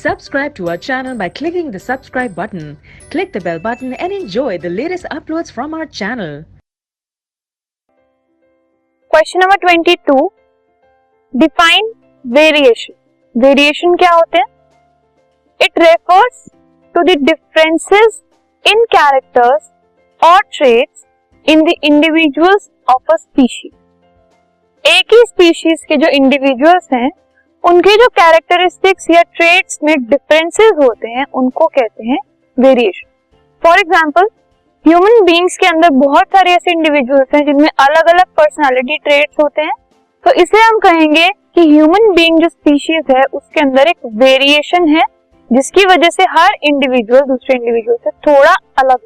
Subscribe to our channel by clicking the subscribe button. Click the bell button and enjoy the latest uploads from our channel. Question number 22, define variation. Variation क्या होते हैं? It refers to the differences in characters और traits in the individuals of a species. एक ही species के जो individuals हैं उनके जो कैरेक्टरिस्टिक्स या ट्रेट्स में डिफरेंसेस होते हैं उनको कहते हैं variation. For example, human beings के अंदर बहुत सारे ऐसे इंडिविजुअल्स हैं जिनमें अलग अलग पर्सनालिटी ट्रेट्स होते हैं, तो इसे हम कहेंगे कि ह्यूमन बीइंग जो स्पीशीज है उसके अंदर एक वेरिएशन है जिसकी वजह से हर इंडिविजुअल दूसरे इंडिविजुअल से थोड़ा अलग